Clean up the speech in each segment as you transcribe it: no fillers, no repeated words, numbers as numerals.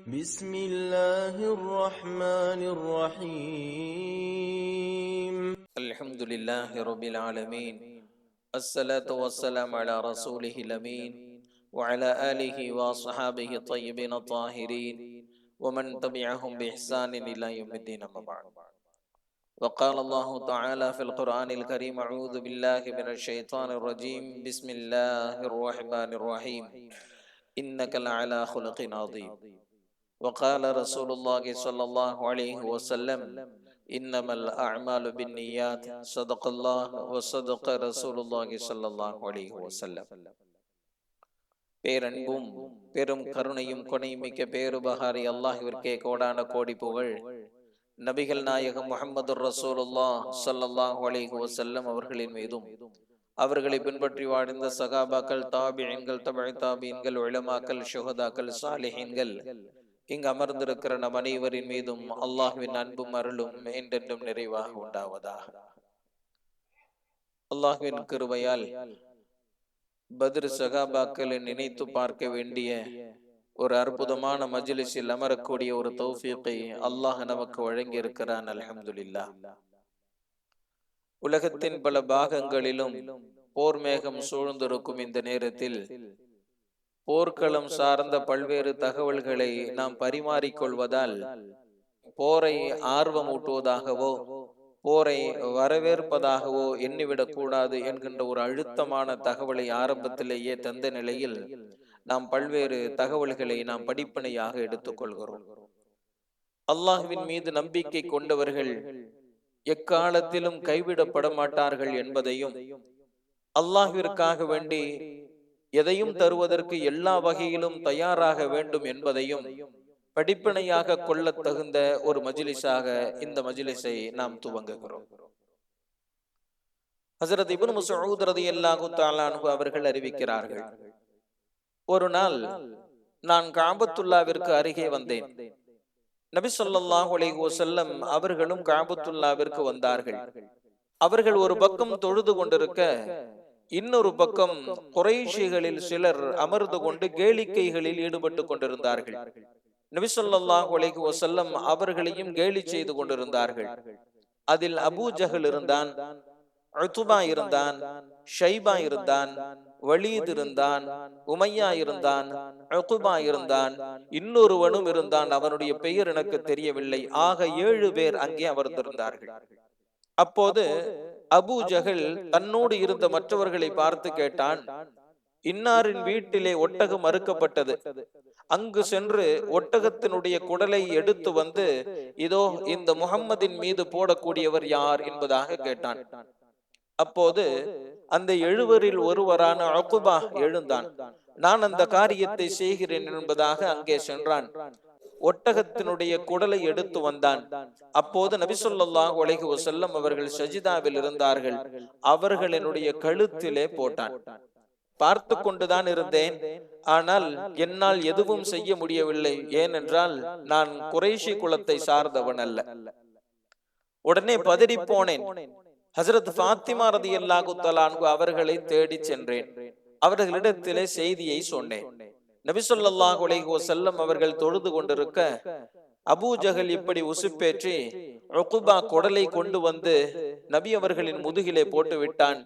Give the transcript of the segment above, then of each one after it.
بسم الله الرحمن الرحيم الحمد لله رب العالمين الصلاة والسلام على رسوله الأمين وعلى آله وصحابه الطيبين الطاهرين ومن تبعهم بإحسان إلى يوم الدين أما بعد. وقال الله تعالى في القرآن الكريم: أعوذ بالله من الشيطان الرجيم، بسم الله الرحمن الرحيم، إنك لعلى خلق عظيم. وقال رسول الله صلى الله عليه وسلم: إنما الأعمال بالنيات، صدق الله وصدق رسول الله صلى الله عليه وسلم. பேரன்பும் பெரும் கருணையும் கொடைமிக்க பேருபகாரி அல்லாஹ்விற்கே கோடான கோடி புகழ். நபிகள் நாயகம் முஹம்மது ரசூலுல்லாஹ் ஸல்லல்லாஹு அலைஹி வஸல்லம் அவர்களின் மீதும், அவர்களை பின்பற்றி வாழ்ந்த சகாபாக்கள், தாபிஈன்கள், தபஅ தாபிஈன்கள், உலமாக்கள், ஷுஹதாக்கள், சாலிஹீன்கள், இங்கு அமர்ந்திருக்கிற நம் அனைவரின் மீதும் அல்லாஹ்வின் அன்பும் அருளும் என்றென்றும் நிறைவாக உண்டாவதாக. அல்லாஹ்வின் கிருபையால் பத்ர் சகாபாக்களை நினைத்து பார்க்க வேண்டிய ஒரு அற்புதமான மஜ்லிஸில் அமரக்கூடிய ஒரு தௌஃபீகை அல்லாஹ் நமக்கு வழங்கி இருக்கிறான். அல்ஹம்துலில்லாஹ். உலகத்தின் பல பாகங்களிலும் போர் மேகம் சூழ்ந்திருக்கும் இந்த நேரத்தில் போர்க்களம் சார்ந்த பல்வேறு தகவல்களை நாம் பரிமாறிக்கொள்வதால் போரை ஆர்வமூட்டுவதாகவோ போரை வரவேற்பதாகவோ எண்ணிவிடக் கூடாது என்கின்ற ஒரு அழுத்தமான தகவலை ஆரம்பத்திலேயே தந்த நிலையில் நாம் பல்வேறு தகவல்களை நாம் படிப்பனையாக எடுத்துக்கொள்கிறோம். அல்லாஹ்வின் மீது நம்பிக்கை கொண்டவர்கள் எக்காலத்திலும் கைவிடப்பட மாட்டார்கள் என்பதையும், அல்லாஹ்விற்காக வேண்டி எதையும் தருவதற்கு எல்லா வகையிலும் தயாராக வேண்டும் என்பதையும் படிப்பினையாக கொள்ள தகுந்த ஒரு மஜ்லிஸாக இந்த மஜ்லிஸை நாம் துவங்குகிறோம். ஹஸரத் இப்னு மஸ்ஊத் ரலியல்லாஹு தஆலா அன்ஹு அவர்கள் அறிவிக்கிறார்கள், ஒரு நாள் நான் கஅபத்துல்லாவிற்கு அருகே வந்தேன். நபி ஸல்லல்லாஹு அலைஹி வஸல்லம் அவர்களும் கஅபத்துல்லாவிற்கு வந்தார்கள். அவர்கள் ஒரு பக்கம் தொழுது கொண்டிருக்க, இன்னொரு பக்கம் குறைஷிகளில் சிலர் அமர்ந்து கொண்டு கேளிக்கைகளில் ஈடுபட்டு கொண்டிருந்தார்கள். நபி ஸல்லல்லாஹு அலைஹி வஸல்லம் அவர்களையும் கேலி செய்து கொண்டிருந்தார்கள். அதில் அபூ ஜஹல் இருந்தான், உத்பா இருந்தான், ஷைபா இருந்தான், வலீத் இருந்தான், உமையா இருந்தான், உக்பா இருந்தான், இன்னொருவனும் இருந்தான். அவனுடைய பெயர் எனக்கு தெரியவில்லை. ஆக 7 பேர் அங்கே அமர்ந்திருந்தார்கள். அப்போது அபூ ஜஹல் தன்னோடு இருந்த மற்றவர்களை பார்த்து கேட்டான், இன்னாரின் வீட்டிலே ஒட்டகம் அறுக்கப்பட்டது, அங்கு சென்று ஒட்டகத்தினுடைய குடலை எடுத்து வந்து இதோ இந்த முஹம்மதின் மீது போடக்கூடியவர் யார் என்பதாக கேட்டான். அப்போது அந்த 7 ஒருவரான உக்பா எழுந்தான். நான் அந்த காரியத்தை செய்கிறேன் என்பதாக அங்கே சென்றான். ஒட்டகத்தினுடைய குடலை எடுத்து வந்தான். அப்போது நபி ஸல்லல்லாஹு அலைஹி வஸல்லம் அவர்கள் சஜிதாவில் இருந்தார்கள். அவர்களினுடைய கழுத்திலே போட்டான். பார்த்து கொண்டுதான் இருந்தேன், ஆனால் என்னால் எதுவும் செய்ய முடியவில்லை. ஏனென்றால் நான் குறைஷி குலத்தை சார்ந்தவன் அல்ல. உடனே பதறி போனேன். ஹஸரத் ஃபாத்திமா ரலியல்லாஹு தஆலா அன்ஹு அவர்களை தேடி சென்றேன். அவர்களிடத்திலே செய்தியை சொன்னேன். நபி ஸல்லல்லாஹு அலைஹி வஸல்லம் அவர்கள் தொழுது கொண்டிருக்க, அபூ ஜஹல் இப்படி உசுப்பேற்றி உக்பா குடலை கொண்டு வந்து நபி அவர்களின் முதுகிலே போட்டு விட்டான்.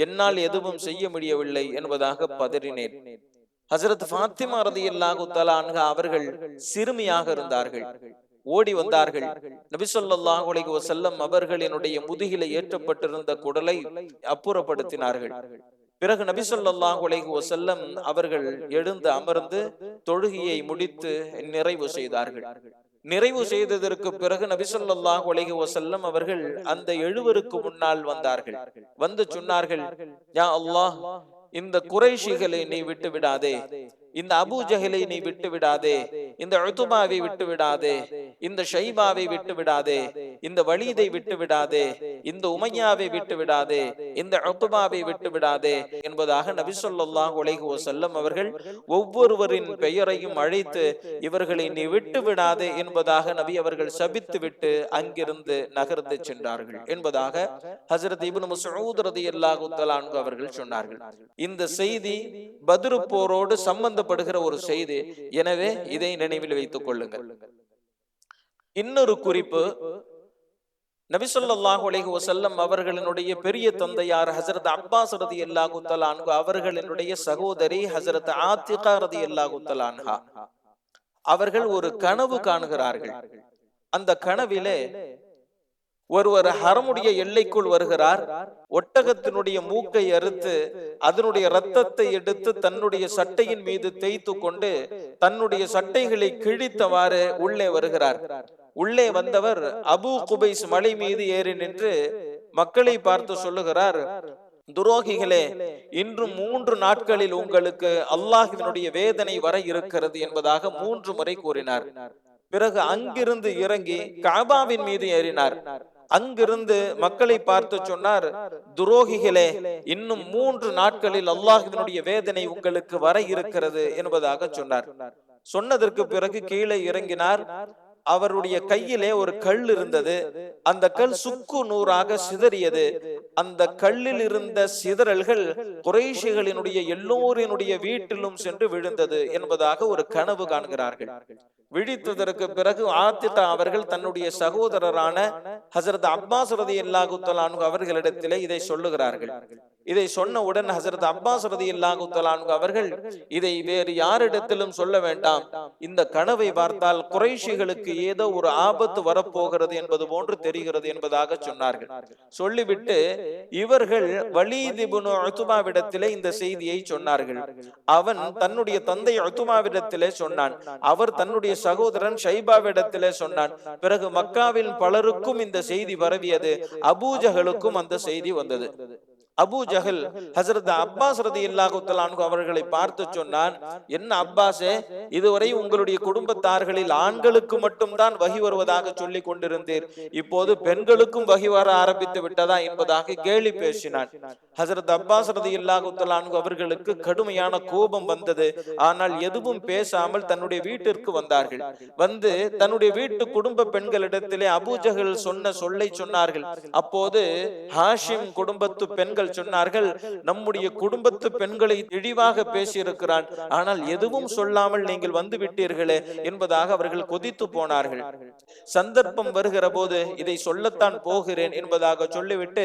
என்னால் எதுவும் செய்ய முடியவில்லை என்பதாக பதறினேன். ஹஸரத் ஃபாத்திமா ரலியல்லாஹு தஆலா அன்ஹா அவர்கள் சிறுமியாக இருந்தார்கள். ஓடி வந்தார்கள். நபி ஸல்லல்லாஹு அலைஹி வஸல்லம் அவர்களினுடைய முதுகிலே ஏற்றப்பட்டிருந்த குடலை அப்புறப்படுத்தினார்கள். பிறகு நபி ஸல்லல்லாஹு அலைஹி வஸல்லம் அவர்கள் எழுந்து அமர்ந்து தொழுகையை முடித்து நிறைவு செய்தார்கள். நிறைவு செய்ததற்கு பிறகு நபி ஸல்லல்லாஹு அலைஹி வஸல்லம் அவர்கள் அந்த 7 முன்னால் வந்தார்கள். வந்து சொன்னார்கள், யா அல்லாஹ், இந்த குறைஷிகளை நீ விட்டு விடாதே, இந்த அபூ ஜஹலை நீ விட்டு விடாதே, இந்த உத்பாவை விட்டு விடாதே, இந்த ஷைபாவை விட்டு விடாதே, இந்த வலீதை விட்டு விடாதே, இந்த உமையாவை விட்டு விடாதே, இந்த உத்பாவை விட்டு விடாதே என்பதாக நபி ஸல்லல்லாஹு அலைஹி வஸல்லம் அவர்கள் ஒவ்வொருவரின் பெயரையும் அழைத்து இவர்களை நீ விட்டு விடாதே என்பதாக நபி அவர்கள் சபித்து விட்டு அங்கிருந்து நகர்ந்து சென்றார்கள் என்பதாக ஹஜ்ரத் இப்னு மஸ்ஊத் ரலியல்லாஹு தஆலா அன்ஹு அவர்கள் சொன்னார்கள். இந்த செய்தி பத்ர் போரோடு சம்பந்தப்படுகிற ஒரு செய்தி. எனவே இதை நினைவில் வைத்துக் கொள்ளுங்கள். இன்னொரு குறிப்பு, நபி ஸல்லல்லாஹு அலைஹி வஸல்லம் அவர்களினுடைய பெரிய தந்தையார் ஹஜ்ரத் அப்பாஸ் ரலியல்லாஹு தஆலா அன்ஹு அவர்களினுடைய சகோதரி ஹஜ்ரத் ஆத்திகா ரலியல்லாஹு தஆலா அன்ஹா அவர்கள் ஒரு கனவு காணுகிறார்கள். அந்த கனவிலே ஒருவர் ஹரமுடைய எல்லைக்குள் வருகிறார். ஒட்டகத்தினுடைய மூக்கை அறுத்து அதனுடைய இரத்தத்தை எடுத்து தன்னுடைய சட்டையின் மீது தேய்த்து கொண்டு தன்னுடைய சட்டைகளை கிழித்தவாறு உள்ளே வருகிறார். உள்ளே வந்தவர் அபூ குபைஸ் மலை மீது ஏறி நின்று மக்களை பார்த்து சொல்லுகிறார், துரோகிகளே, இன்று 3 நாட்களில் உங்களுக்கு அல்லாஹ்வினுடைய வேதனை வர இருக்கிறது என்பதாக 3 முறை கூறினார். பிறகு அங்கிருந்து இறங்கி காபாவின் மீது ஏறினார். அங்கிருந்து மக்களை பார்த்து சொன்னார், துரோகிகளே, இன்னும் 3 நாட்களில் அல்லாஹ்வினுடைய வேதனை உங்களுக்கு வர இருக்கிறது என்பதாக சொன்னார். சொன்னதற்கு பிறகு கீழே இறங்கினார். அவருடைய கையிலே ஒரு கல் இருந்தது. அந்த கல் சுக்கு நூறாக சிதறியது. அந்த கல்லில் இருந்த சிதறல்கள் குறைஷிகளினுடைய எல்லோரினுடைய வீட்டிலும் சென்று விழுந்தது என்பதாக ஒரு கனவு காண்கிறார்கள். விழித்ததற்கு பிறகு ஆத்திகா அவர்கள் தன்னுடைய சகோதரரான ஹஜ்ரத் அப்பாஸ் ரலியல்லாஹு தஆலா அன்ஹு அவர்களிடத்திலே இதை சொல்லுகிறார்கள். இதை சொன்னவுடன் ஹஜ்ரத் அப்பாஸ் ரலியல்லாஹு தஆலா அன்ஹு அவர்கள் இதை வேறு யாரிடத்திலும் சொல்ல வேண்டாம், இந்த கனவை பார்த்தால் குறைஷிகளுக்கு ஏதோ ஒரு ஆபத்து வரப்போகிறது என்பது போன்று தெரிகிறது என்பதாக சொன்னார்கள். சொல்லிவிட்டு இவர்கள் வலீத் இப்னு உத்பாவிடத்திலே இந்த செய்தியை சொன்னார்கள். அவன் தன்னுடைய தந்தை உத்பாவிடத்திலே சொன்னான். அவர் தன்னுடைய சகோதரன் ஷைபாவிடத்திலே சொன்னான். பிறகு மக்காவில் பலருக்கும் இந்த செய்தி பரவியது. அபூஜஹலுக்கும் அந்த செய்தி வந்தது. அபூ ஜஹல் ஹஜ்ரத் அப்பாஸ் ரலியல்லாஹு தஆலா அன்ஹு அவர்களை பார்த்து சொன்னான், என்ன அப்பாஸே, இதுவரை உங்களுடைய குடும்பத்தார்களில் ஆண்களுக்கு மட்டும்தான் வஹி வருவதாக சொல்லி கொண்டிருந்தீர், இப்போது பெண்களுக்கும் வஹி வர ஆரம்பித்து விட்டதா என்பதாக கேலி பேசினான். ஹஜ்ரத் அப்பாஸ் ரலியல்லாஹு தஆலா அன்ஹு அவர்களுக்கு கடுமையான கோபம் வந்தது. ஆனால் எதுவும் பேசாமல் தன்னுடைய வீட்டிற்கு வந்தார்கள். வந்து தன்னுடைய வீட்டு குடும்ப பெண்களிடத்திலே அபூ ஜஹல் சொன்ன சொல்லை சொன்னார்கள். அப்போது ஹாஷிம் குடும்பத்து பெண்கள் சொன்னார்கள், நம்முடைய குடும்பத்து பெண்களை இழிவாக பேசியிருக்கிறான், ஆனால் எதுவும் சொல்லாமல் நீங்கள் வந்து விட்டீர்களே என்பதாக அவர்கள் கொதித்து போனார்கள். சந்தர்ப்பம் வருகிற போது இதை சொல்லத்தான் போகிறேன் என்பதாக சொல்லிவிட்டு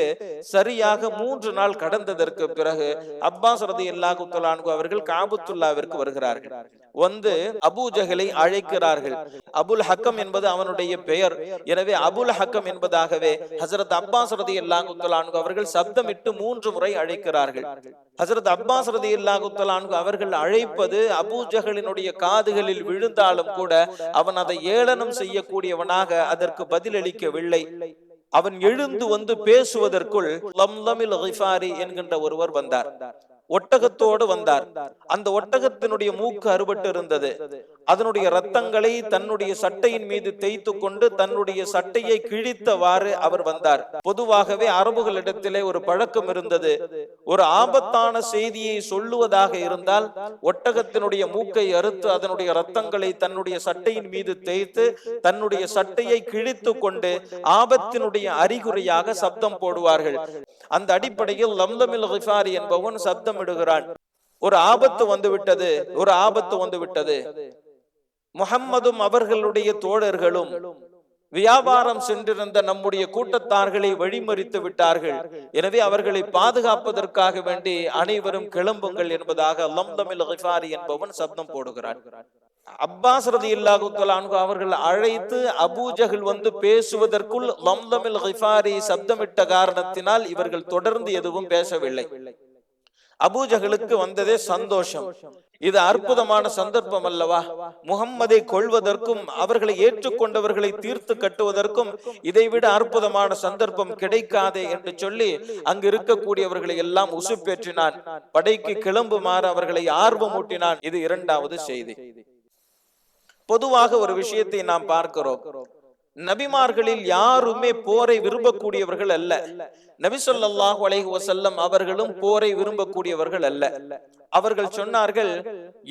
சரியாக 3 நாள் கடந்ததற்கு பிறகு அப்பாஸ் ரலியல்லாஹு தஆலா அன்ஹு அவர்கள் காபத்துல்லாவிற்கு வருகிறார்கள். வந்து அபூ ஜஹலை அழைக்கிறார்கள். அபுல் ஹக்கம் என்பது அவனுடைய பெயர். எனவே அபுல் ஹக்கம் என்பதாகவே ஹஜ்ரத் அப்பாஸ் ரலியல்லாஹு தஆலா அன்ஹு அவர்கள் சப்தமிட்டு 3 முறை அழைக்கிறார்கள். ஹஜ்ரத் அப்பாஸ் ரலியல்லாஹு தஆலா அன்ஹு அவர்கள் அழைப்பது அபூ ஜஹலினுடைய காதுகளில் விழுந்தாலும் கூட அவன் அதை ஏளனம் செய்யக்கூடியவனாக அதற்கு பதிலளிக்கவில்லை. அவன் எழுந்து வந்து பேசுவதற்குள் லம்லமில் கிஃபாரி என்கின்ற ஒருவர் வந்தார். ஒட்டகத்தோடு வந்தார். அந்த ஒட்டகத்தினுடைய மூக்கு அறுபட்டு இருந்தது. அதனுடைய ரத்தங்களை தன்னுடைய சட்டையின் மீது தேய்த்து கொண்டு தன்னுடைய சட்டையை கிழித்தவாறு அவர் வந்தார். பொதுவாகவே அரபுகளிடத்திலே ஒரு பழக்கம் இருந்தது. ஒரு ஆபத்தான செய்தியை சொல்லுவதாக இருந்தால் ஒட்டகத்தினுடைய மூக்கை அறுத்து அதனுடைய ரத்தங்களை தன்னுடைய சட்டையின் மீது தேய்த்து தன்னுடைய சட்டையை கிழித்து கொண்டு ஆபத்தினுடைய அறிகுறியாக சப்தம் போடுவார்கள். அந்த அடிப்படையில் லம்லமில் கிஃபாரி என்பவன் சப்தம் இடுகிறான். ஒரு ஆபத்து வந்துவிட்டது, ஒரு ஆபத்து வந்துவிட்டது. முஹம்மதும் அவர்களுடைய தோழர்களும் வியாபாரம் சென்றிருந்த நம்முடைய கூட்டத்தார்களை வழிமறித்து விட்டார்கள். எனவே அவர்களை பாதுகாப்பதற்காக வேண்டி அனைவரும் கிளம்புங்கள் என்பதாக லம்லமில் கிஃபாரி என்பவன் சப்தம் போடுகிறான். அப்பாஸ் ரலியல்லாஹு தஆலா அன்ஹு அவர்கள் அழைத்து அபூ ஜஹல் வந்து பேசுவதற்குள் லம்லமில் கிஃபாரி சப்தமிட்ட காரணத்தினால் இவர்கள் தொடர்ந்து எதுவும் பேசவில்லை. அபூ ஜஹலுக்கு வந்ததே சந்தோஷம். இது அற்புதமான சந்தர்ப்பம் அல்லவா? முஹம்மதை கொல்வதற்கும் அவர்களை ஏற்றுக்கொண்டவர்களை தீர்த்து கட்டுவதற்கும் இதைவிட அற்புதமான சந்தர்ப்பம் கிடைக்காதே என்று சொல்லி அங்கு இருக்கக்கூடியவர்களை எல்லாம் உசுப்பேற்றினான். படைக்கு கிளம்புமாறு அவர்களை ஆர்வமூட்டினான். இது 2வது செய்தி. பொதுவாக ஒரு விஷயத்தை நாம் பார்க்கிறோம். நபிமார்களில் யாருமே போரை விரும்பக்கூடியவர்கள் அல்ல. நபி ஸல்லல்லாஹு அலைஹி வஸல்லம் அவர்களும் போரை விரும்பக்கூடியவர்கள் அல்ல. அவர்கள் சொன்னார்கள்,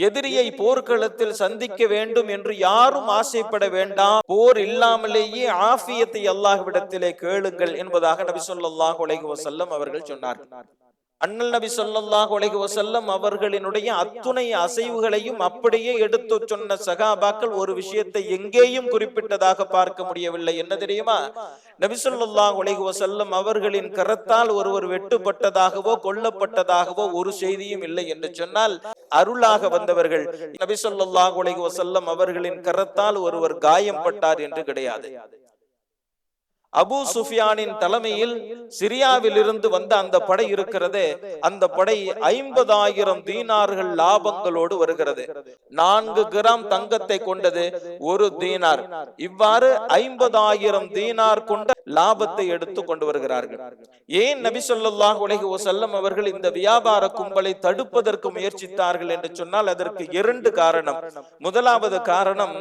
எதிரியை போர்க்களத்தில் சந்திக்க வேண்டும் என்று யாரும் ஆசைப்பட வேண்டாம், போர் இல்லாமலேயே ஆஃபியத்தை அல்லாஹ்விடத்திலே கேளுங்கள் என்பதாக நபி ஸல்லல்லாஹு அலைஹி வஸல்லம் அவர்கள் சொன்னார்கள். அண்ணல் நபி ஸல்லல்லாஹு அலைஹி வஸல்லம் அவர்களினுடைய அத்துணை அசைவுகளையும் அப்படியே எடுத்து சொன்ன சகாபாக்கள் ஒரு விஷயத்தை எங்கேயும் குறிப்பிட்டதாக பார்க்க முடியவில்லை. என்ன தெரியுமா? நபி ஸல்லல்லாஹு அலைஹி வஸல்லம் அவர்களின் கரத்தால் ஒருவர் வெட்டுப்பட்டதாகவோ கொல்லப்பட்டதாகவோ ஒரு செய்தியும் இல்லை என்று சொன்னால், அருளாக வந்தவர்கள் நபி ஸல்லல்லாஹு அலைஹி வஸல்லம் அவர்களின் கரத்தால் ஒருவர் காயம் பட்டார் என்று கிடையாது. அபூ சுஃபியானின் தலைமையில் சிரியாவில் இருந்து வந்த அந்த படை இருக்கிறது. அந்த படை 50,000 தீனார்கள் லாபங்களோடு வருகிறது. 4 கிராம் தங்கத்தை கொண்டது 1 தீனார். இவ்வாறு 50,000 தீனார் கொண்ட லாபத்தை எடுத்து கொண்டு வருகிறார்கள். ஏன் நபி ஸல்லல்லாஹு அலைஹி வஸல்லம் அவர்கள் இந்த வியாபார கும்பலை தடுப்பதற்கு முயற்சித்தார்கள் என்று சொன்னால் அதற்கு 2 காரணம். முதலாவது காரணம்,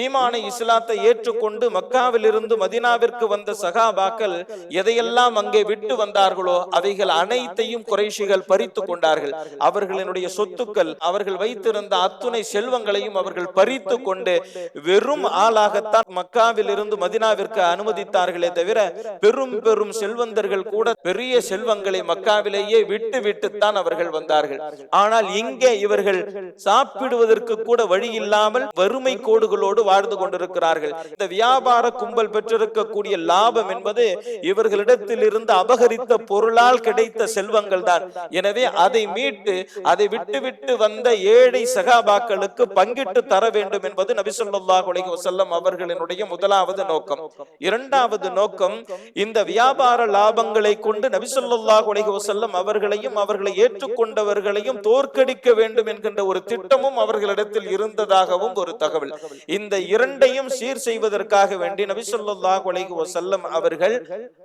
ஈமானை இஸ்லாத்தை ஏற்றுக்கொண்டு மக்காவில் இருந்து மதீனாவிற்கு வந்த சகாபாக்கள் எதையெல்லாம் அங்கே விட்டு வந்தார்களோ அவைகள் அனைத்தையும் குறைஷிகள் பறித்து கொண்டார்கள். அவர்களினுடைய சொத்துக்கள், அவர்கள் வைத்திருந்த அத்துணை செல்வங்களையும் அவர்கள் பறித்து கொண்டு வெறும் ஆளாகத்தான் மக்காவில் இருந்து மதீனாவிற்கு அனுமதித்தார்களே தவிர பெரும் பெரும் செல்வந்தர்கள் கூட பெரிய செல்வங்களை மக்காவிலேயே விட்டு விட்டுத்தான் அவர்கள் வந்தார்கள். ஆனால் இங்கே இவர்கள் சாப்பிடுவதற்கு கூட வழி இல்லாமல் வறுமை கோடுகளோடு வாழ்ந்து கொண்டிருக்கிறார்கள். இந்த வியாபார கும்பல் பெற்றிருக்கக்கூடிய லாபம் என்பது இவர்களிடத்தில் இருந்து அபகரித்த பொருளால் கிடைத்த செல்வங்கள் தான். எனவே அதை மீட்டு அதை விட்டு வந்த ஏழை சகாபாக்களுக்கு பங்கிட்டு தர வேண்டும் என்பது நபி ஸல்லல்லாஹு அலைஹி வஸல்லம் அவர்களினுடைய முதலாவது நோக்கம். இரண்டாவது நோக்கம், இந்த வியாபார லாபங்களை கொண்டு நபி ஸல்லல்லாஹு அலைஹி வஸல்லம் அவர்களையும் அவர்களை ஏற்றுக்கொண்டவர்களையும் தோற்கடிக்க வேண்டும் என்கின்ற ஒரு திட்டமும் அவர்களிடத்தில் இருந்ததாகவும் ஒரு தகவல். இந்த இரண்டையும் சீர் செய்வதற்காக வேண்டி நபி ஸல்லல்லாஹு அலைஹி வஸல்லம்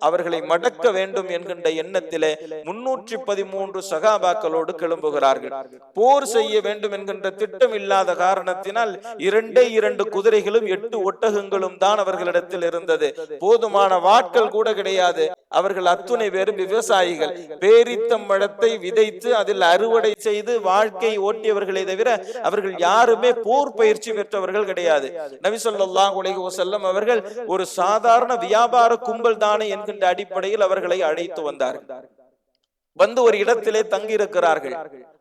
அவர்களை மடக்க வேண்டும் என்கின்ற எண்ணத்திலே 313 சகாபாக்களோடு கிளம்புகிறார்கள். போர் செய்ய வேண்டும் என்கின்ற திட்டம் இல்லாத காரணத்தினால் 2 குதிரைகளும் 8 ஒட்டகங்களும் தான் அவர்களிடத்தில் இருந்தது. போதுமான வாட்கள் கூட கிடையாது. அவர்கள் அத்துணை பேரும் விவசாயிகள். பேரித்தம் மரத்தை விதைத்து அதில் அறுவடை செய்து வாழ்க்கை ஓட்டியவர்களை தவிர அவர்கள் யாருமே போர் பயிற்சி பெற்றவர்கள் கிடையாது. நபி ஸல்லல்லாஹு அலைஹி வஸல்லம் அவர்கள் ஒரு சாதாரண வியாபார கும்பல் தானே என்கின்ற அடிப்படையில் அவர்களை அழைத்து வந்தார்கள். வந்து ஒரு இடத்திலே தங்கி இருக்கிறார்கள்.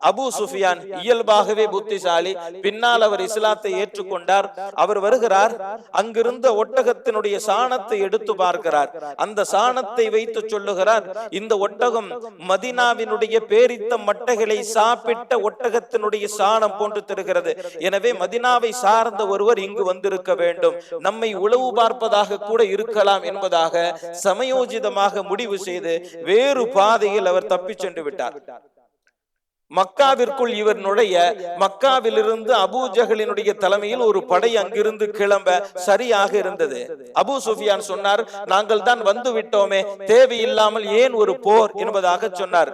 அபூ சுஃபியான் இயல்பாகவே புத்திசாலி. பின்னால் அவர் இஸ்லாத்தை ஏற்றுக்கொண்டார். அவர் வருகிறார். அங்கிருந்த ஒட்டகத்தினுடைய சாணத்தை எடுத்து பார்க்கிறார். அந்த சாணத்தை வைத்து சொல்லுகிறார், இந்த ஒட்டகம் மதீனாவினுடைய பேரித்த மட்டைகளை சாப்பிட்ட ஒட்டகத்தினுடைய சாணம் போன்று தெரிகிறது. எனவே மதீனாவை சார்ந்த ஒருவர் இங்கு வந்திருக்க வேண்டும், நம்மை உளவு பார்ப்பதாக கூட இருக்கலாம் என்பதாக சமயோஜிதமாக முடிவு செய்து வேறு பாதையில் அவர் தப்பி சென்று விட்டார். மக்காவிற்குள் இவர் நுழைய மக்காவிலிருந்து அபூ ஜஹலினுடைய தலைமையில் ஒரு படை அங்கிருந்து கிளம்ப சரியாக இருந்தது. அபூ சுஃபியான் சொன்னார், நாங்கள் தான் வந்து விட்டோமே, தேவையில்லாமல் ஏன் ஒரு போர் என்பதாக சொன்னார்.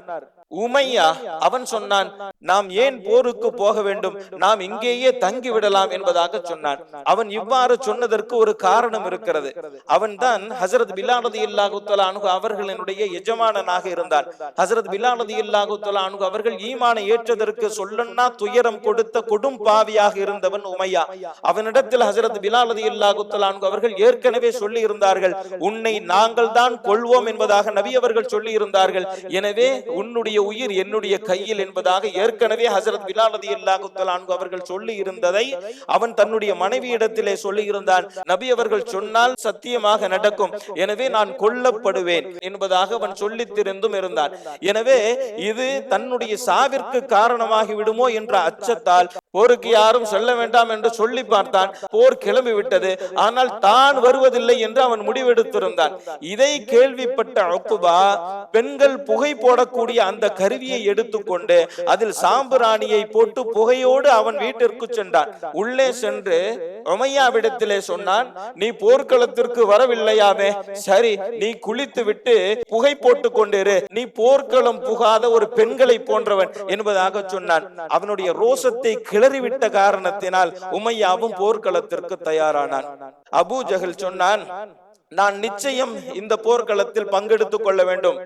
உமையா அவன் சொன்னான், நாம் ஏன் போருக்கு போக வேண்டும், நாம் இங்கேயே தங்கி விடலாம் என்பதாக சொன்னான். அவன் இவ்வாறு சொன்னதற்கு ஒரு காரணம் இருக்கிறது. அவன் தான் ஹஜ்ரத் பிலால் ரலியல்லாஹு தஆலா அன்ஹு அவர்களினுடைய எஜமானனாக இருந்தான். ஹஜ்ரத் பிலால் ரலியல்லாஹு தஆலா அன்ஹு அவர்கள் ஈமானை ஏற்றதற்கு சொல்லன்னா துயரம் கொடுத்த கொடும் பாவியாக இருந்தவன் உமையா. அவனிடத்தில் ஹஜ்ரத் பிலால் ரலியல்லாஹு தஆலா அன்ஹு அவர்கள் ஏற்கனவே சொல்லி இருந்தார்கள், உன்னை நாங்கள் தான் கொள்வோம் என்பதாக நபி அவர்கள் சொல்லி இருந்தார்கள். எனவே உன்னுடைய உயிர் என்னுடைய கையில் என்பதாக ஏற்கனவே ஹஜ்ரத் பிலால் ரலியல்லாஹு தஆலா அன்ஹு அவர்கள் சொல்லி இருந்ததை அவன் தன்னுடைய மனைவியிடத்திலே சொல்லி இருந்தான். நபி அவர்கள் சொன்னால் சத்தியமாக நடக்கும், எனவே நான் கொல்லப்படுவேன் என்பதாக அவன் சொல்லி தெரிந்தும் இருந்தான். எனவே இது தன்னுடைய சாவிற்கு காரணமாகி விடுமோ என்ற அச்சத்தால் போருக்கு யாரும் செல்ல வேண்டாம் என்று சொல்லி பார்த்தான். போர் கிளம்பி விட்டது. ஆனால் தான் வருவதில்லை என்று அவன் முடிவெடுத்திருந்தான். இதை கேள்விப்பட்ட உக்பா பெண்கள் புகை போடக்கூடிய அந்த கருவியை எடுத்துக்கொண்டு அதில் சாம்பிராணியை போட்டு புகையோடு அவன் வீட்டிற்கு சென்றான். உள்ளே சென்று உமையாவிடத்திலே சொன்னான், நீ போர்க்களத்திற்கு வரவில்லையாமே, சரி நீ குளித்து விட்டு புகை போட்டுக் கொண்டிரு, நீ போர்க்களம் புகாத ஒரு பெண்களை போன்றவன் என்பதாக சொன்னான். அவனுடைய ரோசத்தை கிளறிவிட்ட காரணத்தினால் உமையாவும் போர்க்களத்திற்கு தயாரானான். அபூ ஜஹல் சொன்னான், நான் நிச்சயம் இந்த போர்க்களத்தில் பங்கெடுத்துக் கொள்ள வேண்டும்,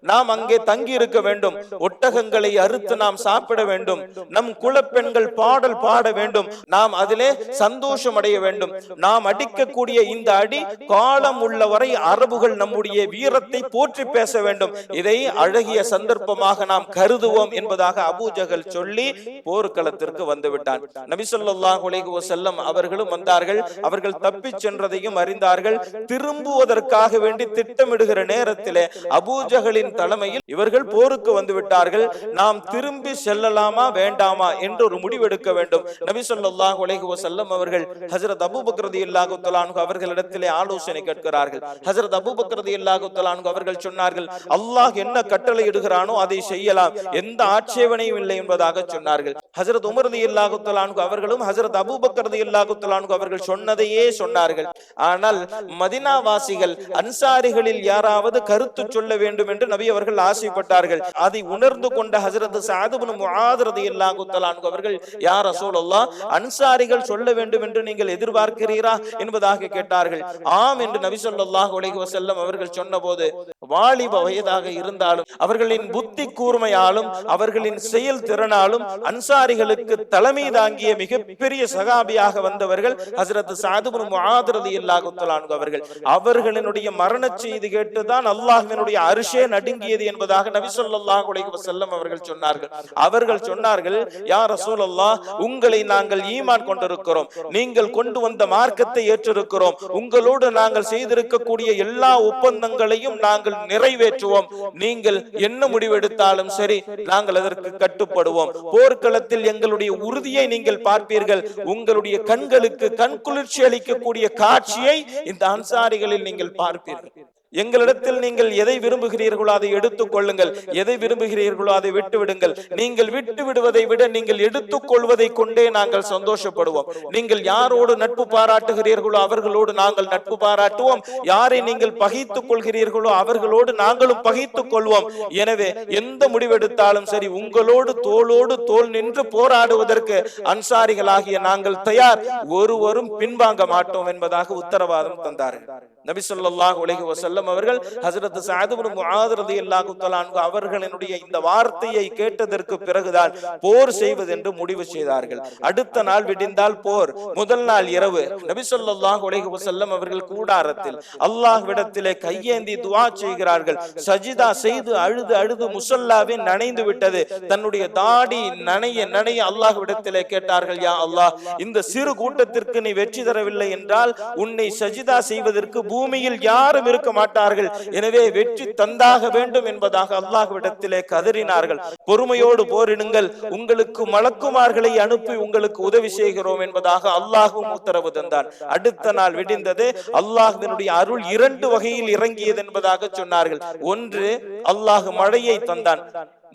நாம் அங்கே தங்கி இருக்க வேண்டும், ஒட்டகங்களை அறுத்து நாம் சாப்பிட வேண்டும், நம் குலப்பெண்கள் பாடல் பாட வேண்டும், நாம் அதிலே சந்தோஷம் அடைய வேண்டும், நாம் அடிக்கக்கூடிய இந்த அடி காலம் உள்ளவரை அரபுகள் நம்முடைய வீரத்தை போற்றி பேச வேண்டும், இதை அழகிய சந்தர்ப்பமாக நாம் கருதுவோம் என்பதாக அபூ ஜஹல் சொல்லி போர்க்களத்திற்கு வந்துவிட்டான். நபி ஸல்லல்லாஹு அலைஹி வஸல்லம் அவர்களும் வந்தார்கள். அவர்கள் தப்பிச் சென்றதையும் அறிந்தார்கள். திரும்புவதற்காக வேண்டி திட்டமிடுகிற நேரத்திலே அபூ ஜஹலின் தலைமையில் இவர்கள் போருக்கு வந்து விட்டார்கள். நாம் திரும்பி செல்லலாமா வேண்டாமா என்று ஒரு முடிவெடுக்க வேண்டும். நபி ஸல்லல்லாஹு அலைஹி வஸல்லம் அவர்கள் ஹஜ்ரத் அபூபக்கர் ரலியல்லாஹு தஆலா அன்ஹு அவர்களிடத்திலே ஆலோசனை கேட்கிறார்கள். ஹஜ்ரத் அபூபக்கர் ரலியல்லாஹு தஆலா அன்ஹு அவர்கள் சொன்னார்கள், அல்லாஹ் என்ன கட்டளை இடுகிறானோ அதை செய்யலாம், எந்த ஆட்சேபனையும் இல்லை என்பதாக சொன்னார்கள். ஹஜ்ரத் உமர் ரலியல்லாஹு தஆலா அன்ஹு அவர்களும் ஹஜ்ரத் அபூபக்கர் ரலியல்லாஹு தஆலா அன்ஹு அவர்கள் சொன்னதையே சொன்னார்கள். ஆனால் மதீனா வாசிகள் அன்சாரிகளில் யாராவது கருத்து சொல்ல வேண்டும் என்று நபி அவர்கள் ஆசைப்பட்டார்கள். அதை உணர்ந்து கொண்ட ஹஜ்ரத் சஅத் இப்னு முஆத் ரலியல்லாஹு தஆலா அன்ஹு அவர்கள், யா ரசூலல்லாஹ், அன்சாரிகள் சொல்ல வேண்டும் என்று நீங்கள் எதிர்பார்க்கிறீரா என்பதாக கேட்டார்கள். ஆம் என்று நபி ஸல்லல்லாஹு அலைஹி வஸல்லம் அவர்கள் சொன்னபோது, வாலிப வயதாக இருந்தாலும் அவர்களின் புத்தி கூர்மையாலும் அவர்களின் செயல் திறனாலும் அன்சாரிகளுக்கு தலைமை தாங்கிய மிகப்பெரிய சகாபியாக வந்தவர்கள் ஹஜ்ரத் சஅத் இப்னு முஆத் ரலியல்லாஹு தஆலா அன்ஹு அவர்கள். அவர்களினுடைய மரண செய்தி கேட்டுதான் அல்லாஹ்வினுடைய அர்ஷே நடுங்கியது என்பதாக நபி ஸல்லல்லாஹு அலைஹி வஸல்லம் அவர்கள் சொன்னார்கள். அவர்கள் சொன்னார்கள், யா ரசூலல்லாஹ், உங்களை நாங்கள் ஈமான் கொண்டிருக்கிறோம், நீங்கள் கொண்டு வந்த மார்க்கத்தை ஏற்றிருக்கிறோம், உங்களோடு நாங்கள் செய்திருக்கக்கூடிய எல்லா ஒப்பந்தங்களையும் நாங்கள் நிறைவேற்றுவோம், நீங்கள் என்ன முடிவெடுத்தாலும் சரி நாங்கள் அதற்கு கட்டுப்படுவோம், போர்க்களத்தில் எங்களுடைய உறுதியை நீங்கள் பார்ப்பீர்கள், உங்களுடைய கண்களுக்கு கண்குளிர்ச்சி அளிக்கக்கூடிய காட்சியை இந்த அன்சாரிகளில் நீங்கள் பார்ப்பீர்கள். எங்களிடத்தில் நீங்கள் எதை விரும்புகிறீர்களோ அதை எடுத்துக் கொள்ளுங்கள், எதை விரும்புகிறீர்களோ அதை விட்டு விடுங்கள், நீங்கள் விட்டு விடுவதை விட நீங்கள் எடுத்துக் கொள்வதை கொண்டே நாங்கள் சந்தோஷப்படுவோம். நீங்கள் யாரோடு நட்பு பாராட்டுகிறீர்களோ அவர்களோடு நாங்கள் நட்பு பாராட்டுவோம், யாரை நீங்கள் பகைத்துக் கொள்கிறீர்களோ அவர்களோடு நாங்களும் பகைத்துக் கொள்வோம். எனவே எந்த முடிவெடுத்தாலும் சரி உங்களோடு தோளோடு தோள் நின்று போராடுவதற்கு அன்சாரிகளாகிய நாங்கள் தயார், ஒருவரும் பின்வாங்க மாட்டோம் என்பதாக உத்தரவாதம் தந்தார்கள். நபி ஸல்லல்லாஹு அலைஹி வஸல்லம் அவர்கள் ஹஜ்ரத் சஅத் இப்னு முஆத் ரலியல்லாஹு தஆலா அன்ஹு அவர்களினுடைய இந்த வார்த்தையை கேட்டதற்கு பிறகுதான் போர் செய்வது என்று முடிவு செய்தார்கள். அடுத்த நாள் விடிந்தால் போர். முதல் நாள் இரவு நபி ஸல்லல்லாஹு அலைஹி வஸல்லம் அவர்கள் கூடாரத்தில் அல்லாஹ்விடத்திலே கையேந்தி துஆ செய்கிறார்கள். சஜிதா செய்து அழுது அழுது முஸல்லாவே நனைந்து விட்டது. தன்னுடைய தாடி நனைய அல்லாஹ்விடத்திலே கேட்டார்கள், யா அல்லாஹ், இந்த சிறு கூட்டத்திற்கு நீ வெற்றி தரவில்லை என்றால் உன்னை சஜிதா செய்வதற்கு பூமியில் யாரும் இருக்க மாட்டார்கள், எனவே வெற்றி தந்தாக வேண்டும் என்பதாக அல்லாஹ்விடத்திலே கதறினார்கள். பொறுமையோடு போரிடுங்கள், உங்களுக்கு மலக்குமார்களை அனுப்பி உங்களுக்கு உதவி செய்கிறோம் என்பதாக அல்லாஹ்வும் உத்தரவு தந்தான். அடுத்த நாள் விடிந்தது. அல்லாஹ்வினுடைய அருள் இரண்டு வகையில் இறங்கியது என்பதாக சொன்னார்கள். ஒன்று, அல்லாஹ் மழையை தந்தான்.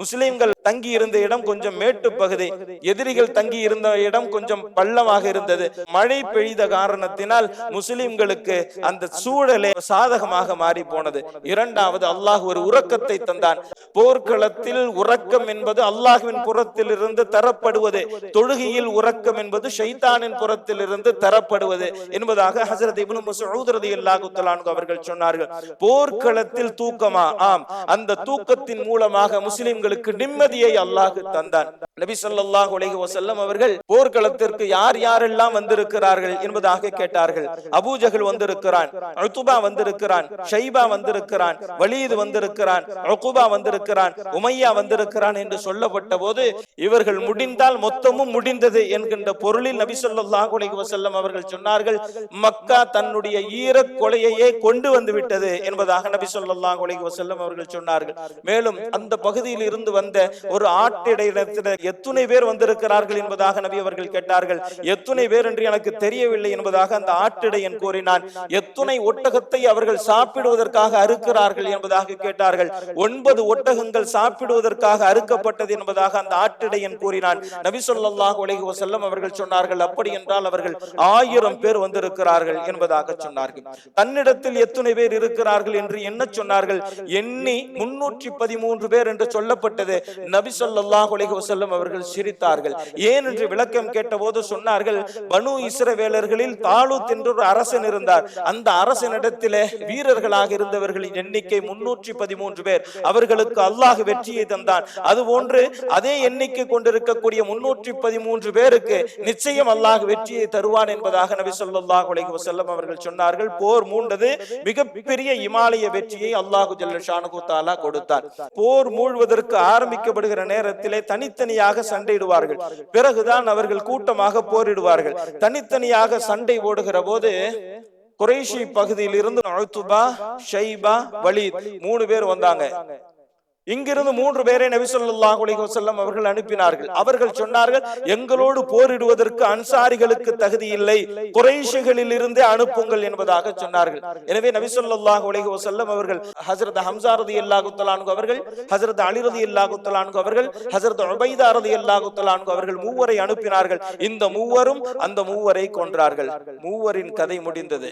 முஸ்லிம்கள் தங்கி இருந்த இடம் கொஞ்சம் மேட்டு பகுதி, எதிரிகள் தங்கி இருந்த இடம் கொஞ்சம் பள்ளமாக இருந்தது. மழை பெய்த காரணத்தினால் முஸ்லிம்களுக்கு அந்த சூழலே சாதகமாக மாறி போனது. இரண்டாவது, அல்லாஹ் ஒரு உறக்கத்தை தந்தான். போர்க்களத்தில் உறக்கம் என்பது அல்லாஹ்வின் புறத்தில் இருந்து தரப்படுவது, தொழுகையில் உறக்கம் என்பது ஷைத்தானின் புறத்தில் இருந்து தரப்படுவது என்பதாக ஹஜ்ரத் இப்னு மஸ்ஊத் ரலியல்லாஹு தஆலா அன்ஹு அவர்கள் சொன்னார்கள். போர்க்களத்தில் தூக்கமா? ஆம், அந்த தூக்கத்தின் மூலமாக முஸ்லிம்களுக்கு நிம்மதியை அல்லாஹ் தந்தான். நபி ஸல்லல்லாஹு அலைஹி வஸல்லம் அவர்கள் போர்க்களத்திற்கு யார் யாரெல்லாம் வந்திருக்கிறார்கள் என்பதாக கேட்டார்கள். அபூ ஜஹல் வந்திருக்கிறான், உத்பா வந்திருக்கிறான், ஷைபா வந்திருக்கிறான், வலீத் வந்திருக்கிறான், உக்பா வந்திருக்கிறான், உமையா வந்திருக்கிறான் என்று சொல்லப்பட்ட போது இவர்கள் முடிந்தால் மொத்தமும் முடிந்தது என்கின்ற பொருளில் நபி ஸல்லல்லாஹு அலைஹி வஸல்லம் அவர்கள் சொன்னார்கள், மக்கா தன்னுடைய ஈரக் கொலையையே கொண்டு வந்து விட்டது என்பதாக நபி ஸல்லல்லாஹு அலைஹி வஸல்லம் அவர்கள் சொன்னார்கள். மேலும் அந்த பகுதியில் இருந்து வந்த ஒரு ஆட்டிடையிடத்தில் எத்துணை பேர் வந்திருக்கிறார்கள் என்பதாக நபி அவர்கள் கேட்டார்கள். எத்துணை பேர் என்று எனக்கு தெரியவில்லை என்பதாக அந்த ஆட்டிடையன் கூறினான். எத்துணை ஒட்டகத்தை அவர்கள் சாப்பிடுவதற்காக அறுக்கிறார்கள் என்பதாக கேட்டார்கள். 9 ஒட்டகங்கள் சாப்பிடுவதற்காக அறுக்கப்பட்டது என்பதாக அந்த ஆட்டிடையன் கூறினான். நபி ஸல்லல்லாஹு அலைஹி வஸல்லம் அவர்கள் சொன்னார்கள், அப்படி என்றால் அவர்கள் 1000 பேர் வந்திருக்கிறார்கள் என்பதாக சொன்னார்கள். தன்னிடத்தில் எத்துணை பேர் இருக்கிறார்கள் என்று என்ன சொன்னார்கள்? எண்ணி 313 பேர் என்று சொல்லப்பட்ட சொல்லப்பட்டது. நபி ஸல்லல்லாஹு அலைஹி வஸல்லம் அவர்கள் சிரித்தார்கள். ஏன் என்று விளக்கம் கேட்டபோது சொன்னார்கள், பனு இஸ்ரவேலர்களில் தாலூத் என்ற ஒரு அரசன் இருந்தார். அந்த அரசனிடத்திலே வீரர்களாக இருந்தவர்களின் எண்ணிக்கை 313 பேர். அவர்களுக்கு அல்லாஹ் வெற்றியை தந்தான். அதுபோன்று அதே எண்ணிக்கை கொண்டிருக்கக்கூடிய 313 பேருக்கு நிச்சயம் அல்லாஹ் வெற்றியை தருவான் என்பதாக நபி ஸல்லல்லாஹு அலைஹி வஸல்லம் அவர்கள் சொன்னார்கள். போர் மூண்டது. மிகப்பெரிய இமாலய வெற்றியை அல்லாஹ் ஜல்ல ஷானஹு தஆலா கொடுத்தார். போர் மூழ்வதற்கு ஆரம்பிக்கப்படுகிற நேரத்திலே தனித்தனியாக சண்டையிடுவார்கள். பிறகுதான் அவர்கள் கூட்டமாக போரிடுவார்கள். தனித்தனியாக சண்டை ஓடுகிற போது குறைஷி பகுதியில் இருந்து உத்பா, ஷைபா, வலீத் 3 பேர் வந்தாங்க. இங்கிருந்து 3 பேரை நபி ஸல்லல்லாஹு அலைஹி வஸல்லம் அவர்கள் அனுப்பினார்கள். அவர்கள் சொன்னார்கள், எங்களோடு போரிடுவதற்கு அன்சாரிகளுக்கு தகுதி இல்லை, குறைஷிகளில் இருந்தே அனுப்புங்கள் என்பதாக சொன்னார்கள். எனவே நபி ஸல்லல்லாஹு அலைஹி வஸல்லம் அவர்கள் ஹஜ்ரத் ஹம்ஸா ரலியல்லாஹு தஆலா அன்ஹு அவர்கள், ஹஜ்ரத் அலி ரலியல்லாஹு தஆலா அன்ஹு அவர்கள், ஹஜ்ரத் உபைதா ரலியல்லாஹு தஆலா அன்ஹு அவர்கள் 3 பேரை அனுப்பினார்கள். இந்த 3 பேரும் அந்த 3 பேரை கொன்றார்கள். 3 பேரின் கதை முடிந்தது.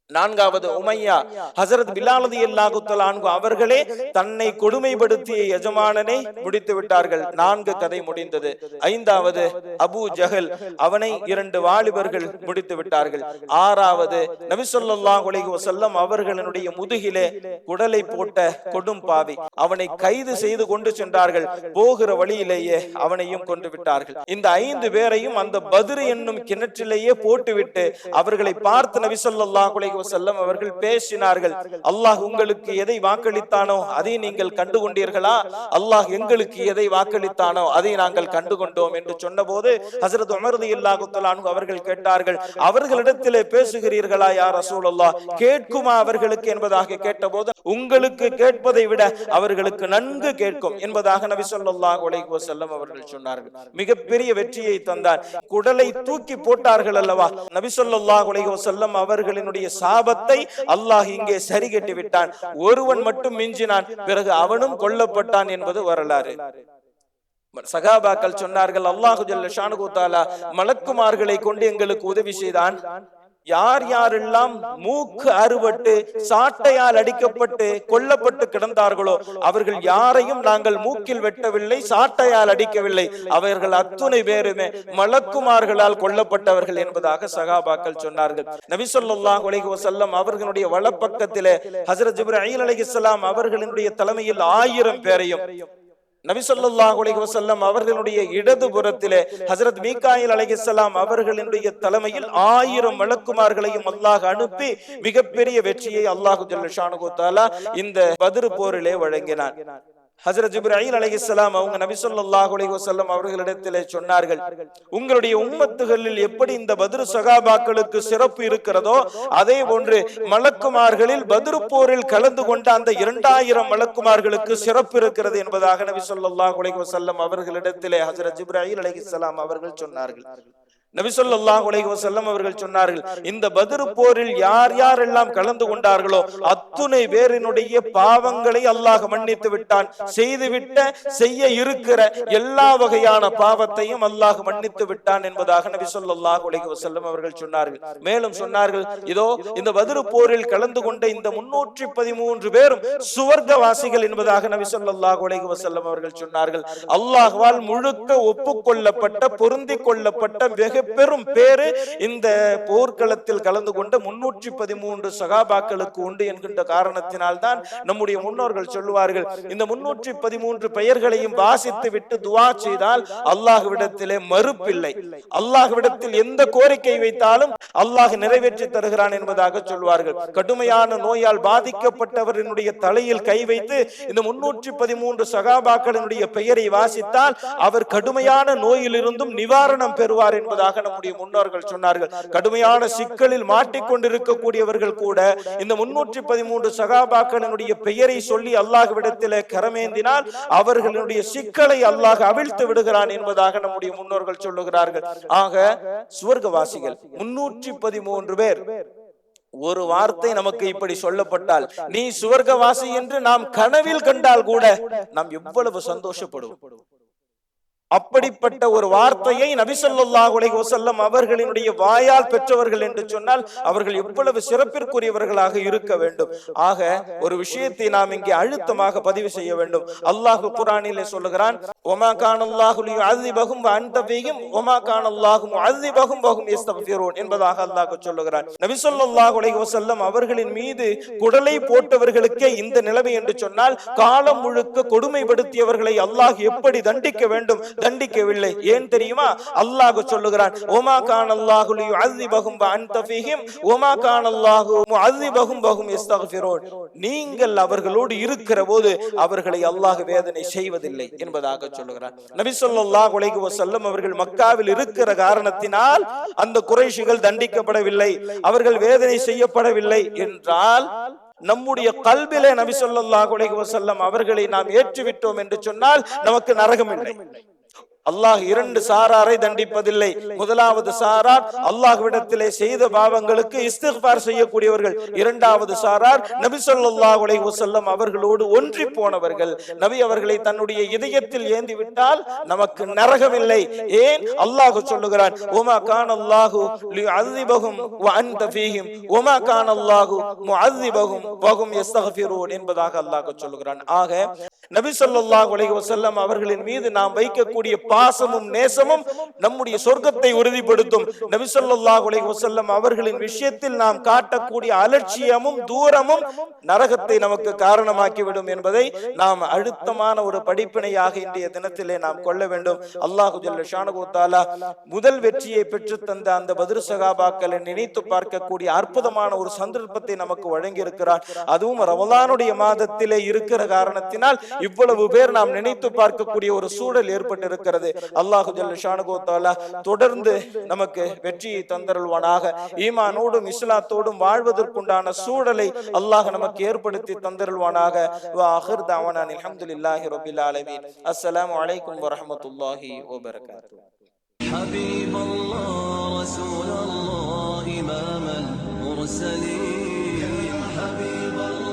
4வது உமையா, ஹஜ்ரத் பிலால் ரலியல்லாஹு தஆலா அன்ஹு அவர்களே தன்னை கொடுமைப்படுத்திய எஜமானனை முடித்து விட்டார்கள். 4 கதை முடிந்தது. 5வது அபூ ஜஹல், அவனை 2 வாலிபர்கள் முடித்து விட்டார்கள். 6வது நபி ஸல்லல்லாஹு அலைஹி வஸல்லம் அவர்களுடைய முதுகிலே குடலை போட்ட கொடும் பாவி, அவனை கைது செய்து கொண்டு சென்றார்கள். போகிற வழியிலேயே அவனையும் கொண்டு விட்டார்கள். இந்த 5 பேரையும் அந்த பத்ர் என்னும் கிணற்றிலேயே போட்டுவிட்டு அவர்களை பார்த்து நபி ஸல்லல்லாஹு அலைஹி வஸல்லம் அவர்கள் பேசினார்கள். அல்லாஹ் உங்களுக்கு எதை வாக்களித்தானோ அதை நீங்கள் கண்டு கொண்டீர்களா? அல்லாஹ் எங்களுக்கு எதை வாக்களித்தானோ அதை நாங்கள் கண்டு கொண்டோம் என்று சொன்னபோது ஹஜ்ரத் உமர் ரலியல்லாஹு தஆலா அன்ஹு அவர்கள் கேட்டார்கள், அவர்களிடத்திலே பேசுகிறீர்களா யா ரசூலல்லாஹ்? கேட்குமா அவர்களுக்கு என்பதாக கேட்டபோது, உங்களுக்கு கேட்பதை விட அவர்களுக்கு நன்கு கேட்கும் என்பதாக நபி ஸல்லல்லாஹு அலைஹி வஸல்லம் அவர்கள் சொன்னார்கள். மிகப்பெரிய வெற்றியை தந்தார். குடலை தூக்கி போட்டார்கள் அல்லவா? நபி ஸல்லல்லாஹு அலைஹி வஸல்லம் அவர்களினுடைய சாபத்தை அல்லாஹ் இங்கே சரி கட்டி விட்டான். ஒருவன் மட்டும் மிஞ்சினான், பிறகு அவனும் கொல்லப்பட்டான் என்பது வரலாறு. சகாபாக்கள் சொன்னார்கள், அல்லாஹ் ஜல்ல ஷானஹு தஆலா மலக்குமார்களை கொண்டு எங்களுக்கு உதவி செய்தான். யார் யாரெல்லாம் மூக்கு அறுபட்டு சாட்டையால் அடிக்கப்பட்டு கொல்லப்பட்டு கிடந்தார்களோ அவர்கள் யாரையும் நாங்கள் மூக்கில் வெட்டவில்லை, சாட்டையால் அடிக்கவில்லை. அவர்கள் அத்துணை பேருமே மலக்குமார்களால் கொல்லப்பட்டவர்கள் என்பதாக சகாபாக்கள் சொன்னார்கள். நபி ஸல்லல்லாஹு அலைஹி வஸல்லம் அவர்களுடைய வலப்பக்கத்திலே ஹஜ்ரத் ஜிப்ரீல் அலைஹிஸ்ஸலாம் அவர்களுடைய தலைமையில் 1000 பேரையும், நபி ஸல்லல்லாஹு அலைஹி வஸல்லம் அவர்களுடைய இடது புறத்திலே ஹஜ்ரத் மீகாயில் அலைஹிஸ்ஸலாம் அவர்களுடைய தலைமையில் 1000 மலக்குமார்களையும் அல்லாஹ் அனுப்பி மிகப்பெரிய வெற்றியை அல்லாஹ் ஜல்ல ஷானஹு தஆலா இந்த பத்ர் போரிலே வழங்கினார். ஹஜ்ரத் ஜிப்ரீல் அலைஹிஸ்ஸலாம் அவங்க நபி ஸல்லல்லாஹு அலைஹி வஸல்லம் அவர்களிடத்திலே சொன்னார்கள், உங்களுடைய உம்மத்துகளில் எப்படி இந்த பத்ர் சகாபாக்களுக்கு சிறப்பு இருக்கிறதோ அதே போன்று மலக்குமார்களில் பத்ர் போரில் கலந்து கொண்ட அந்த 2000 மலக்குமார்களுக்கு சிறப்பு இருக்கிறது என்பதாக நபி ஸல்லல்லாஹு அலைஹி வஸல்லம் அவர்களிடத்திலே ஹஜ்ரத் ஜிப்ரீல் அலைஹிஸ்ஸலாம் அவர்கள் சொன்னார்கள். நபி ஸல்லல்லாஹு அலைஹி வஸல்லம் அவர்கள் சொன்னார்கள், இந்த பத்ர் போரில் யார் யாரெல்லாம் கலந்து கொண்டார்களோ அத்துணை பேரினுடைய பாவங்களை அல்லாஹ் மன்னித்து விட்டான். செய்துவிட்ட செய்ய இருக்கிற எல்லா வகையான பாவத்தையும் அல்லாஹ் மன்னித்து விட்டான் என்பதாக நபி ஸல்லல்லாஹு அலைஹி வஸல்லம் அவர்கள் சொன்னார்கள். மேலும் சொன்னார்கள், இதோ இந்த பத்ர் போரில் கலந்து கொண்ட இந்த 313 பேரும் சுவர்க்கவாசிகள் என்பதாக நபி ஸல்லல்லாஹு அலைஹி வஸல்லம் அவர்கள் சொன்னார்கள். அல்லாஹ்வால் முழுக்க ஒப்புக்கொள்ளப்பட்ட பொருந்திக் கொள்ளப்பட்ட வெகு பெரும் பேரு இந்த போர்க்களத்தில் கலந்து கொண்ட 313 சகாபாக்களுக்கு உண்டு என்கின்ற காரணத்தினால் தான் நம்முடைய முன்னோர்கள் சொல்லுவார்கள், இந்த 313 பெயர்களையும் வாசித்து விட்டு துஆ செய்தால் அல்லாஹ்விடத்திலே மறுப்பில்லை, அல்லாஹ்விடத்தில் எந்த கோரிக்கை வைத்தாலும் அல்லாஹ் நிறைவேற்றி தருகிறான் என்பதாக சொல்வார்கள். கடுமையான நோயால் பாதிக்கப்பட்டவரினுடைய தலையில் கை வைத்து இந்த 313 சகாபாக்களினுடைய பெயரை வாசித்தால் அவர் கடுமையான நோயிலிருந்தும் நிவாரணம் பெறுவார் என்பதாக நம்முடைய முன்னோர்கள் சொன்னார்கள். கடுமையான சிக்கலில் மாட்டிக்கொண்டிருக்கக்கூடியவர்கள் கூட இந்த 313 சகாபாக்களினுடைய பெயரை சொல்லி அல்லாஹ்விடத்திலே கரமேந்தினால் அவர்களுடைய சிக்கலை அல்லாஹ் அவிழ்த்து விடுகிறான் என்பதாக நம்முடைய முன்னோர்கள் சொல்லுகிறார்கள். ஆக சுவர்க்கவாசிகள் 313 பேர். ஒரு வார்த்தை நமக்கு இப்படி சொல்லப்பட்டால், நீ சுவர்க்கவாசி என்று நாம் கனவில் கண்டால் கூட நாம் எவ்வளவு சந்தோஷப்படுவோம். அப்படிப்பட்ட ஒரு வார்த்தையை நபி ஸல்லல்லாஹு அலைஹி வஸல்லம் அவர்களினுடைய வாயால் பெற்றவர்கள் என்று சொன்னால் அவர்கள் எவ்வளவு சிறப்பிற்குரியவர்களாக இருக்க வேண்டும். ஆக ஒரு விஷயத்தை நாம் இங்கே அழுத்தமாக பதிவு செய்ய வேண்டும். அல்லாஹ் குர்ஆனிலே சொல்லுகிறான், வமா கானல்லாஹு லியுஅஸிபஹும் வ அன்த ஃபீஹிம் வமா கானல்லாஹு முஅஸிபஹும் வ ஹும் யஸ்தக்ஃபிரூன் என்பதாக அல்லாஹ் சொல்லுகிறான். நபி ஸல்லல்லாஹு அலைஹி வஸல்லம் அவர்களின் மீது குடலை போட்டவர்களுக்கே இந்த நிலைமை என்று சொன்னால் காலம் முழுக்க கொடுமைப்படுத்தியவர்களை அல்லாஹ் எப்படி தண்டிக்க வேண்டும்? தண்டிக்கவில்லை. ஏன் தெரியுமா? அல்லாஹ் சொல்லுகிறான், வமா கானல்லாஹு லியுஅஸிபஹும் வ அன்த ஃபீஹிம் வமா கானல்லாஹு முஅஸிபஹும் வ ஹும் யஸ்தக்ஃபிரூன். நீங்கள் அவர்களோடு இருக்கிற போது அவர்களை அல்லாஹ் வேதனை செய்வதில்லை என்பதாக சொல்லுகிறார். நபி ஸல்லல்லாஹு அலைஹி வஸல்லம் அவர்கள் மக்காவில் இருக்கிற காரணத்தினால் அந்த குறைஷிகள் தண்டிக்கப்படவில்லை, அவர்கள் வேதனை செய்யப்படவில்லை என்றால் நம்முடைய கல்விலே நபி ஸல்லல்லாஹு அலைஹி வஸல்லம் அவர்களை நாம் ஏற்றுவிட்டோம் என்று சொன்னால் நமக்கு நரகம் இல்லை. அல்லாஹ் இரண்டு சாராரை தண்டிப்பதில்லை. முதலாவது சாரார் அல்லாஹ்விடத்திலே செய்த பாவங்களுக்கு இஸ்திக்பார் செய்யக்கூடியவர்கள். இரண்டாவது சாரார் நபி ஸல்லல்லாஹு அலைஹி வஸல்லம் அவர்களோடு ஒன்றி போனவர்கள். நபி அவர்களை தன்னுடைய இதயத்தில் ஏந்தி விட்டால் நமக்கு நரகம் இல்லை. ஏன்? அல்லாஹ் சொல்லுகிறான், வமா கானல்லாஹு லியுஅஸிபஹும் வ அன்த ஃபீஹிம் வமா கானல்லாஹு முஅஸிபஹும் வ ஹும் யஸ்தக்ஃபிரூன் என்பதாக அல்லாஹ் சொல்லுகிறான். ஆக நபி ஸல்லல்லாஹு அலைஹி வஸல்லம் அவர்களின் மீது நாம் வைக்கக்கூடிய பாசமும் நேசமும் நம்முடைய சொர்க்கத்தை உறுதிப்படுத்தும். நபி ஸல்லல்லாஹு அலைஹி வஸல்லம் அவர்களின் விஷயத்தில் நாம் காட்டக்கூடிய அலட்சியமும் தூரமும் நரகத்தை நமக்கு காரணமாக்கிவிடும் என்பதை நாம் அழுத்தமான ஒரு படிப்பினையாக இன்றைய தினத்திலே நாம் கொள்ள வேண்டும். அல்லாஹு ஜல்ல ஷானஹு வ தஆலா முதல் வெற்றியை பெற்று தந்த அந்த பத்ர் சஹாபாக்களை நினைத்து பார்க்கக்கூடிய அற்புதமான ஒரு சந்தர்ப்பத்தை நமக்கு வழங்கி இருக்கிறார். அதுவும் ரமலானுடைய மாதத்திலே இருக்கிற காரணத்தினால் இவ்வளவு பேர் நாம் நினைத்து பார்க்கக்கூடிய ஒரு சூழல் ஏற்பட்டிருக்கிறது. அல்லாஹு ஜல்ல ஷானஹு வ தஆலா தொடர்ந்து நமக்கு வெற்றியை தந்தருள்வானாக. ஈமானோடும் இஸ்லாத்தோடும் வாழ்வதற்குண்டான சூழலை அல்லாஹ் நமக்கு ஏற்படுத்தி தந்தருள்வானாக. வ ஆகிர் தஅவானா அல்ஹம்துலில்லாஹி ரப்பில் ஆலமீன். அஸ்ஸலாமு அலைக்கும் வ ரஹ்மத்துல்லாஹி வ பரகாத்துஹு. ஹபீபல்லாஹ் ரசூலல்லாஹ் இமாமல் முர்சலீன். ஹபீபல்லாஹ்